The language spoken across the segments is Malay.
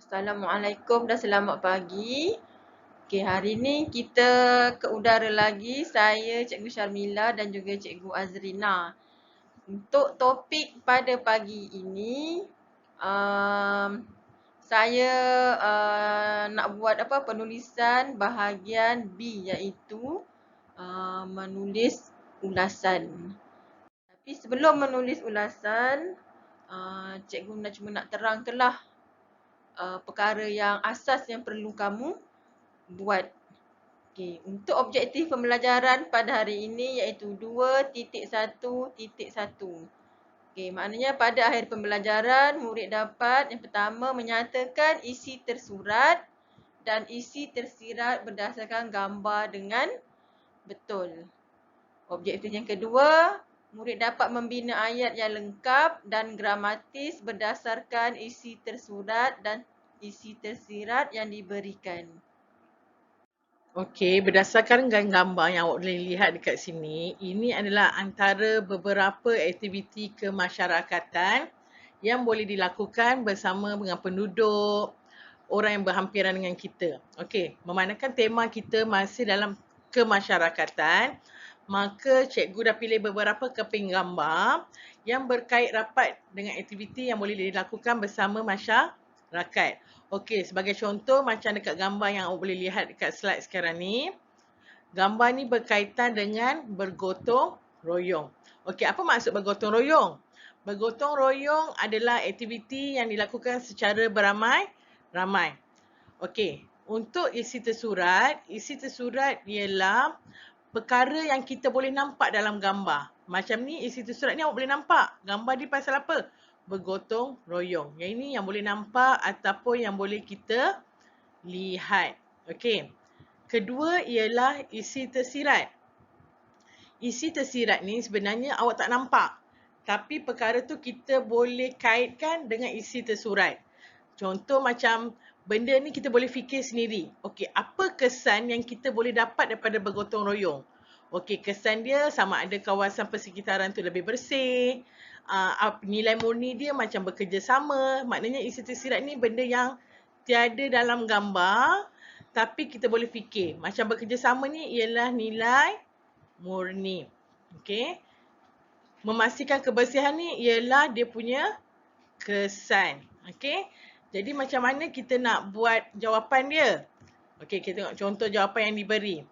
Assalamualaikum dan selamat pagi. Okey, hari ni kita ke udara lagi. Saya Cikgu Syarmila dan juga Cikgu Azrina. Untuk topik pada pagi ini, saya nak buat penulisan bahagian B, iaitu menulis ulasan. Tapi sebelum menulis ulasan, cikgu cuma nak terangkanlah perkara yang asas yang perlu kamu buat. Okey, untuk objektif pembelajaran pada hari ini iaitu 2.1.1. Okey, maknanya pada akhir pembelajaran murid dapat yang pertama menyatakan isi tersurat dan isi tersirat berdasarkan gambar dengan betul. Objektif yang kedua, murid dapat membina ayat yang lengkap dan gramatis berdasarkan isi tersurat dan isi tersirat yang diberikan. Okey, berdasarkan gambar yang awak boleh lihat dekat sini, ini adalah antara beberapa aktiviti kemasyarakatan yang boleh dilakukan bersama dengan penduduk, orang yang berhampiran dengan kita. Okey, memandangkan tema kita masih dalam kemasyarakatan, maka cikgu dah pilih beberapa keping gambar yang berkait rapat dengan aktiviti yang boleh dilakukan bersama masyarakat. Okey, sebagai contoh macam dekat gambar yang awak boleh lihat dekat slide sekarang ni. Gambar ni berkaitan dengan bergotong royong. Okey, apa maksud bergotong royong? Bergotong royong adalah aktiviti yang dilakukan secara beramai-ramai. Okey, untuk isi tersurat ialah perkara yang kita boleh nampak dalam gambar. Macam ni isi tersurat ni awak boleh nampak. Gambar ni pasal apa? Bergotong royong. Yang ini yang boleh nampak ataupun yang boleh kita lihat. Okey. Kedua ialah isi tersirat. Isi tersirat ni sebenarnya awak tak nampak. Tapi perkara tu kita boleh kaitkan dengan isi tersurat. Contoh macam benda ni kita boleh fikir sendiri. Okey, apa kesan yang kita boleh dapat daripada bergotong royong? Okey, kesan dia sama ada kawasan persekitaran tu lebih bersih, nilai murni dia macam bekerjasama. Maknanya isi tersirat ni benda yang tiada dalam gambar tapi kita boleh fikir. Macam bekerjasama ni ialah nilai murni. Okey. Memastikan kebersihan ni ialah dia punya kesan. Okey. Jadi macam mana kita nak buat jawapan dia? Okey, kita tengok contoh jawapan yang diberi.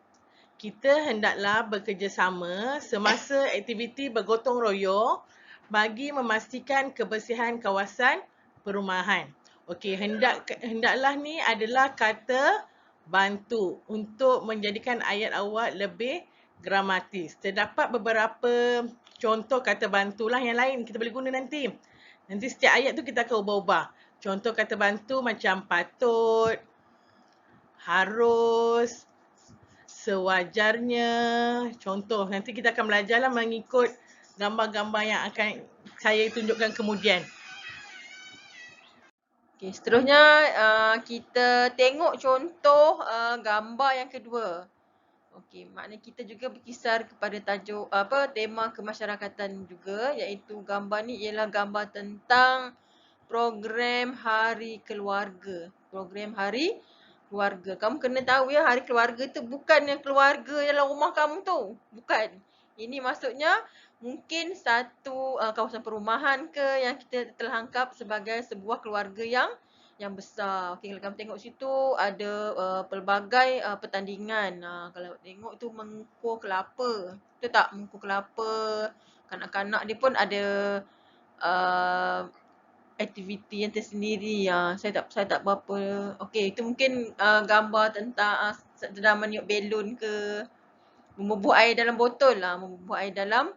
Kita hendaklah bekerjasama semasa aktiviti bergotong royong bagi memastikan kebersihan kawasan perumahan. Okey, hendaklah ni adalah kata bantu untuk menjadikan ayat awak lebih gramatis. Terdapat beberapa contoh kata bantulah yang lain kita boleh guna nanti. Nanti setiap ayat tu kita akan ubah-ubah. Contoh kata bantu macam patut, harus, sewajarnya. Contoh, nanti kita akan belajarlah mengikut gambar-gambar yang akan saya tunjukkan kemudian. Okey, seterusnya kita tengok contoh gambar yang kedua. Okey, maknanya kita juga berkisar kepada tajuk tema kemasyarakatan juga, iaitu gambar ni ialah gambar tentang program Hari Keluarga. Program Hari Keluarga. Kamu kena tahu ya, Hari Keluarga tu bukan yang keluarga dalam rumah kamu tu. Bukan. Ini maksudnya mungkin satu kawasan perumahan ke yang kita telah anggap sebagai sebuah keluarga yang besar. Okey, kalau kamu tengok situ ada pelbagai pertandingan. Kalau tengok tu mengukur kelapa. Betul tak? Mengukur kelapa. Kanak-kanak dia pun ada aktiviti yang tersendiri. Saya tak berapa. Okey, itu mungkin gambar tentang sedang meniup belon ke, membubuh air dalam botol lah. Membubuh air dalam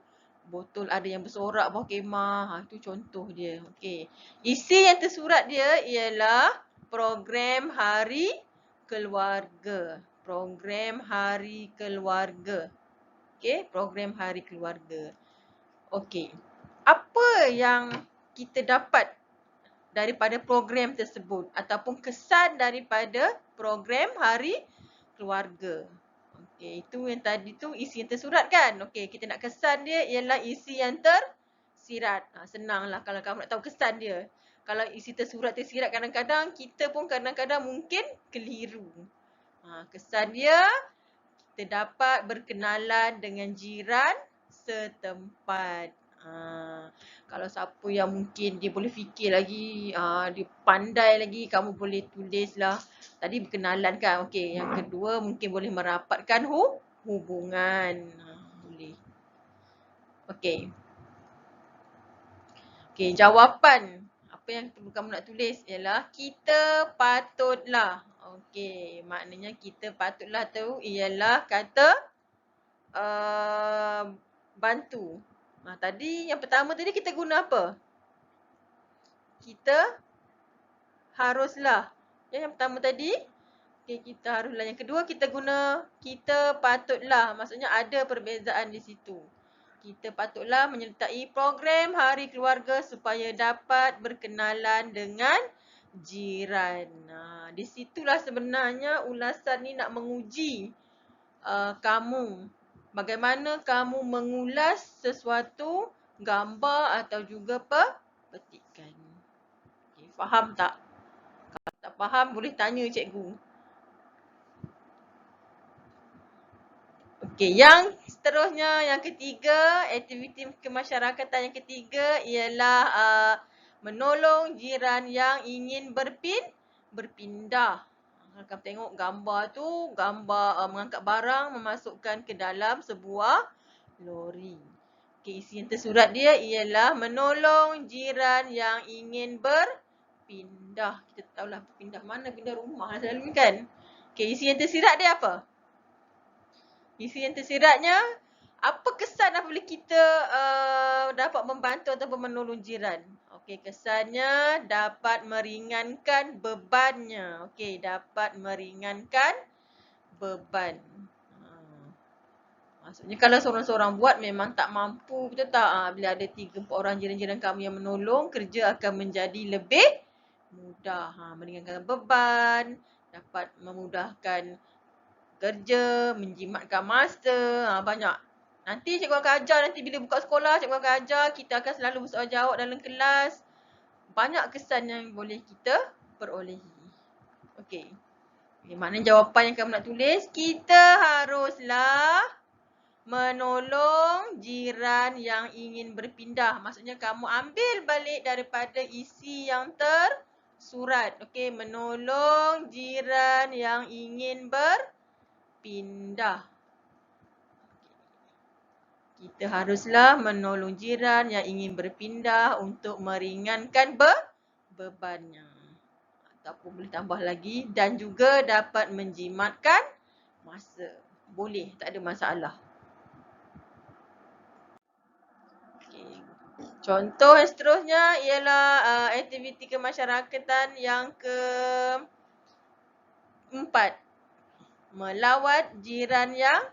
botol, ada yang bersorak bawah kemah. Itu contoh dia. Okey. Isi yang tersurat dia ialah program Hari Keluarga. Program Hari Keluarga. Okey, program Hari Keluarga. Okey. Apa yang kita dapat daripada program tersebut ataupun kesan daripada program Hari Keluarga? Okey, itu yang tadi tu isi yang tersurat kan? Okey, kita nak kesan dia ialah isi yang tersirat. Senanglah kalau kamu nak tahu kesan dia. Kalau isi tersirat kadang-kadang kita pun kadang-kadang mungkin keliru. Kesan dia, kita dapat berkenalan dengan jiran setempat. Kalau siapa yang mungkin dia boleh fikir lagi, dia pandai lagi, kamu boleh tulislah. Tadi berkenalan kan, okey. Yang kedua mungkin boleh merapatkan hubungan. Boleh. Okey. Okey, jawapan. Apa yang perlu kamu nak tulis ialah kita patutlah. Okey, maknanya kita patutlah tu ialah kata bantu. Tadi yang pertama tadi kita guna apa? Kita haruslah. Yang pertama tadi, okay, kita haruslah. Yang kedua kita guna kita patutlah. Maksudnya ada perbezaan di situ. Kita patutlah menyertai program Hari Keluarga supaya dapat berkenalan dengan jiran. Di situlah sebenarnya ulasan ni nak menguji kamu. Bagaimana kamu mengulas sesuatu gambar atau juga petikan. Okay, faham tak? Kalau tak faham boleh tanya cikgu. Okey, yang seterusnya, yang ketiga, aktiviti kemasyarakatan yang ketiga ialah menolong jiran yang ingin berpindah. Kalau kamu tengok gambar tu, gambar mengangkat barang memasukkan ke dalam sebuah lori. Okey, isi yang tersurat dia ialah menolong jiran yang ingin berpindah. Kita tahulah pindah mana, pindah rumah selalu kan. Okey, isi yang tersirat dia apa? Isi yang tersiratnya, apa kesan apabila kita dapat membantu ataupun menolong jiran? Okey, kesannya dapat meringankan bebannya. Okey, dapat meringankan beban. Maksudnya kalau seorang-seorang buat memang tak mampu, betul tak? Bila ada 3-4 orang jiran-jiran kamu yang menolong, kerja akan menjadi lebih mudah. Meringankan beban, dapat memudahkan kerja, menjimatkan masa, banyak. Nanti cikgu akan ajar, nanti bila buka sekolah cikgu akan ajar, kita akan selalu bersoaljawab dalam kelas. Banyak kesan yang boleh kita perolehi. Okey. Maknanya jawapan yang kamu nak tulis, kita haruslah menolong jiran yang ingin berpindah. Maksudnya kamu ambil balik daripada isi yang tersurat. Okey, menolong jiran yang ingin berpindah. Kita haruslah menolong jiran yang ingin berpindah untuk meringankan bebannya. Ataupun boleh tambah lagi dan juga dapat menjimatkan masa. Boleh, tak ada masalah. Okay. Contoh yang seterusnya ialah aktiviti kemasyarakatan yang keempat. Melawat jiran yang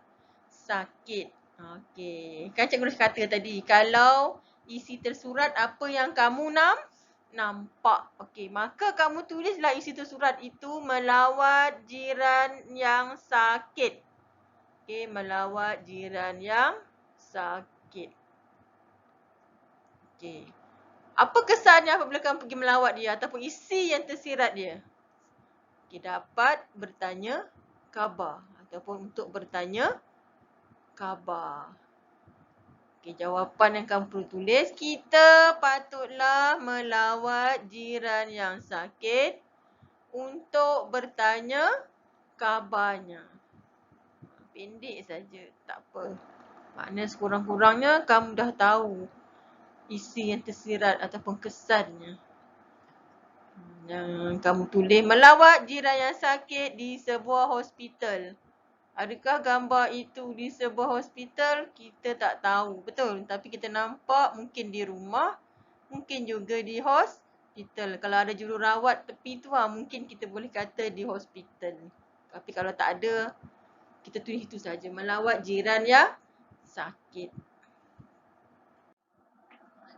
sakit. Okey, kan cikgu dah kata tadi, kalau isi tersurat apa yang kamu nampak. Okey, maka kamu tulislah isi tersurat itu melawat jiran yang sakit. Okey, melawat jiran yang sakit. Okey. Apa kesannya apabila kamu pergi melawat dia ataupun isi yang tersirat dia? Okey, dapat bertanya khabar ataupun untuk bertanya khabar. Okey, jawapan yang kamu perlu tulis, kita patutlah melawat jiran yang sakit untuk bertanya khabarnya. Pendek saja, tak apa. Maknanya sekurang-kurangnya kamu dah tahu isi yang tersirat ataupun kesannya. Yang kamu tulis, melawat jiran yang sakit di sebuah hospital. Adakah gambar itu di sebuah hospital? Kita tak tahu, betul. Tapi kita nampak mungkin di rumah, mungkin juga di hospital. Kalau ada jururawat tepi tu, mungkin kita boleh kata di hospital. Tapi kalau tak ada, kita tulis itu saja. Melawat jiran yang sakit.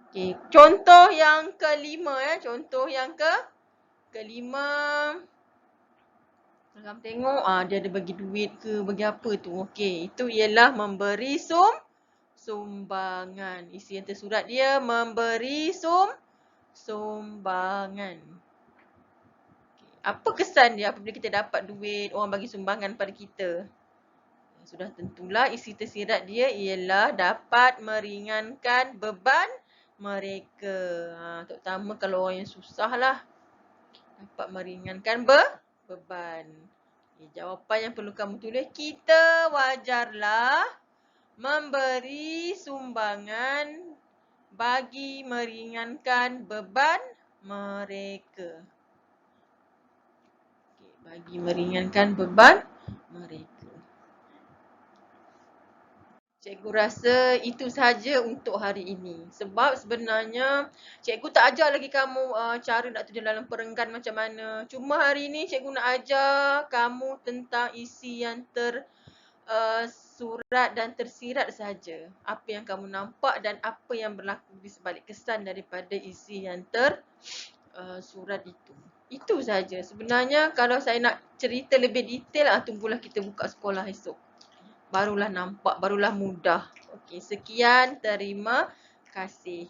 Okay. Contoh yang kelima. Contoh yang kelima. Kalau kamu tengok, dia ada bagi duit ke, bagi apa tu. Okey, itu ialah memberi sumbangan. Isi yang tersurat dia, memberi sumbangan. Apa kesan dia apabila kita dapat duit, orang bagi sumbangan pada kita? Sudah tentulah isi tersirat dia ialah dapat meringankan beban mereka. Terutama kalau orang yang susah lah. Dapat meringankan beban. Jawapan yang perlu kamu tulis, kita wajarlah memberi sumbangan bagi meringankan beban mereka. Bagi meringankan beban mereka. Cikgu rasa itu sahaja untuk hari ini. Sebab sebenarnya cikgu tak ajar lagi kamu cara nak tulis dalam perenggan macam mana. Cuma hari ini cikgu nak ajar kamu tentang isi yang tersurat dan tersirat sahaja. Apa yang kamu nampak dan apa yang berlaku di sebalik kesan daripada isi yang tersurat itu. Itu sahaja. Sebenarnya kalau saya nak cerita lebih detail, tunggulah kita buka sekolah esok. Barulah nampak, barulah mudah. Okey, sekian. Terima kasih.